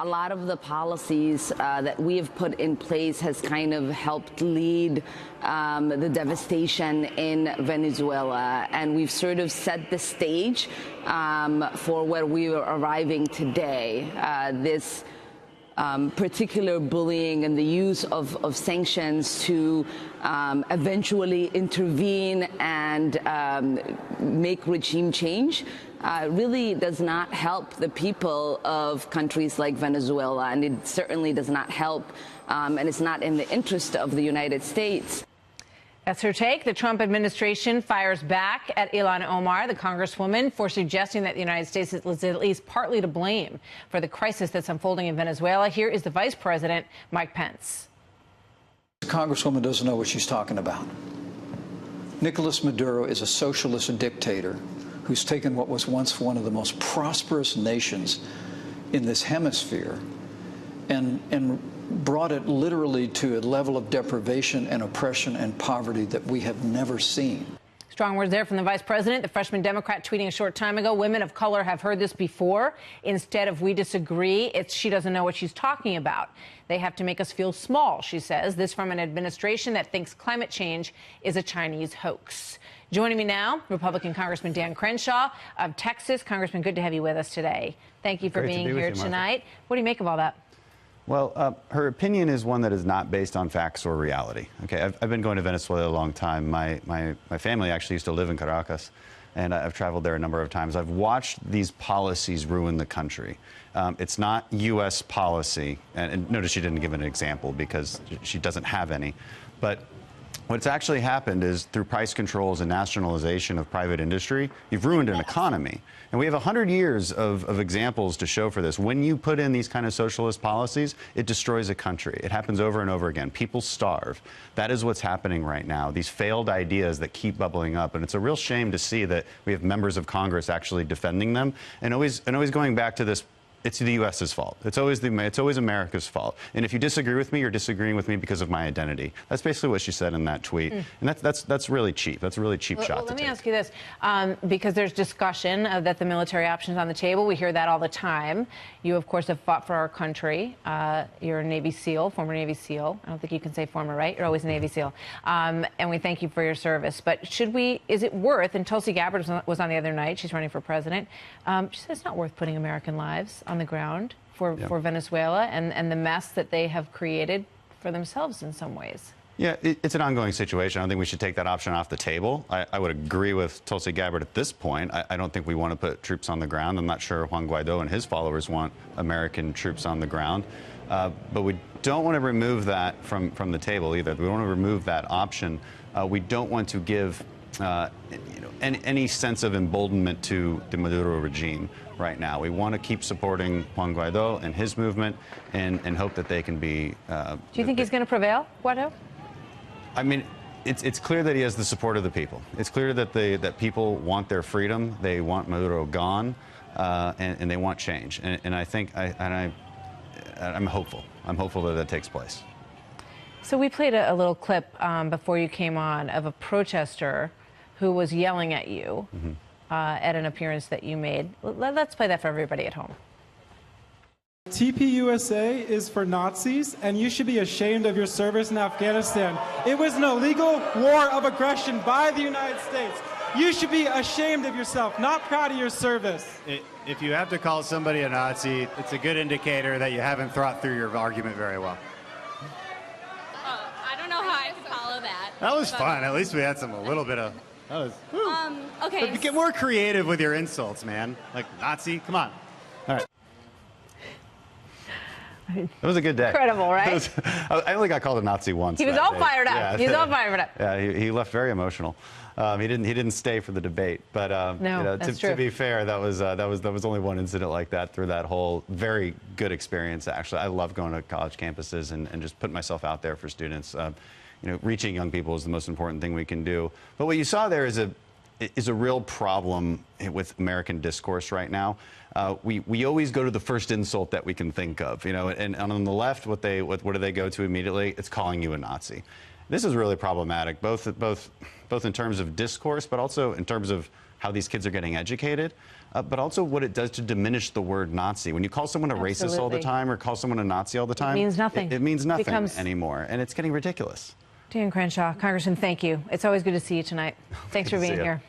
a lot of the policies that we have put in place has kind of helped lead the devastation in Venezuela, and we've sort of set the stage for where we are arriving today. This particular bullying and the use of sanctions to eventually intervene and make regime change really does not help the people of countries like Venezuela, and it certainly does not help, and it's not in the interest of the United States. That's her take. The Trump administration fires back at Ilhan Omar, the congresswoman, for suggesting that the United States is at least partly to blame for the crisis that's unfolding in Venezuela. Here is the Vice President, Mike Pence. The congresswoman doesn't know what she's talking about. Nicolas Maduro is a socialist dictator who's taken what was once one of the most prosperous nations in this hemisphere and brought it literally to a level of deprivation and oppression and poverty that we have never seen. Strong words there from the vice president. The freshman Democrat tweeting a short time ago, women of color have heard this before. Instead of we disagree, it's she doesn't know what she's talking about. They have to make us feel small, she says. This from an administration that thinks climate change is a Chinese hoax. Joining me now, Republican Congressman Dan Crenshaw of Texas. Congressman, good to have you with us today. Thank you for being here tonight. What do you make of all that? Well, her opinion is one that is not based on facts or reality. Okay, I've been going to Venezuela a long time. My family actually used to live in Caracas, and I've traveled there a number of times. I've watched these policies ruin the country. It's not U.S. policy, and notice she didn't give an example because she doesn't have any. But what's actually happened is through price controls and nationalization of private industry, you've ruined an economy. And we have 100 years of examples to show for this. When you put in these kind of socialist policies, it destroys a country. It happens over and over again. People starve. That is what's happening right now. These failed ideas that keep bubbling up. And it's a real shame to see that we have members of Congress actually defending them and always going back to this. It's the U.S.'s fault. It's always America's fault. And if you disagree with me, you're disagreeing with me because of my identity. That's basically what she said in that tweet. And that's really cheap. That's a really cheap shot to take. Let me ask you this, because there's discussion that the military option is on the table. We hear that all the time. You, of course, have fought for our country. You're a Navy SEAL, former Navy SEAL. I don't think you can say former, right? You're always a Navy SEAL. And we thank you for your service. But is it worth, and Tulsi Gabbard was on the other night, she's running for president. She said it's not worth putting American lives on the ground for Venezuela and the mess that they have created for themselves in some ways. Yeah, it's an ongoing situation. I don't think we should take that option off the table. I would agree with Tulsi Gabbard at this point. I don't think we want to put troops on the ground. I'm not sure Juan Guaido and his followers want American troops on the ground. But we don't want to remove that from the table either. We don't want to remove that option. We don't want to give any sense of emboldenment to the Maduro regime right now. We want to keep supporting Juan Guaido and his movement and hope that they can be... Do you think he's going to prevail, Guaido? I mean, it's clear that he has the support of the people. It's clear that people want their freedom, they want Maduro gone, and they want change. And I think, I'm hopeful. I'm hopeful that that takes place. So we played a little clip before you came on of a protester who was yelling at you at an appearance that you made. Let's play that for everybody at home. TPUSA is for Nazis, and you should be ashamed of your service in Afghanistan. It was an illegal war of aggression by the United States. You should be ashamed of yourself, not proud of your service. If you have to call somebody a Nazi, it's a good indicator that you haven't thought through your argument very well. I don't know how I could follow that. That was fun. At least we had a little bit of... That was, okay. But get more creative with your insults, man. Like, Nazi, come on. All right. It was a good day. Incredible, right? I only got called a Nazi once. He was all fired up. Yeah, he was all fired up. Yeah, he left very emotional. He didn't stay for the debate. But no, to be fair, that was only one incident like that through that whole very good experience. Actually, I love going to college campuses and just putting myself out there for students. Reaching young people is the most important thing we can do. But what you saw there is a real problem with American discourse right now. We always go to the first insult that we can think of, and on the left, what do they go to immediately? It's calling you a Nazi. This is really problematic, both in terms of discourse, but also in terms of how these kids are getting educated. but also what it does to diminish the word Nazi. When you call someone a racist all the time or call someone a Nazi all the time, it means nothing. It means nothing anymore, and it's getting ridiculous. Dan Crenshaw, Congressman, thank you. It's always good to see you tonight. Thanks for being here.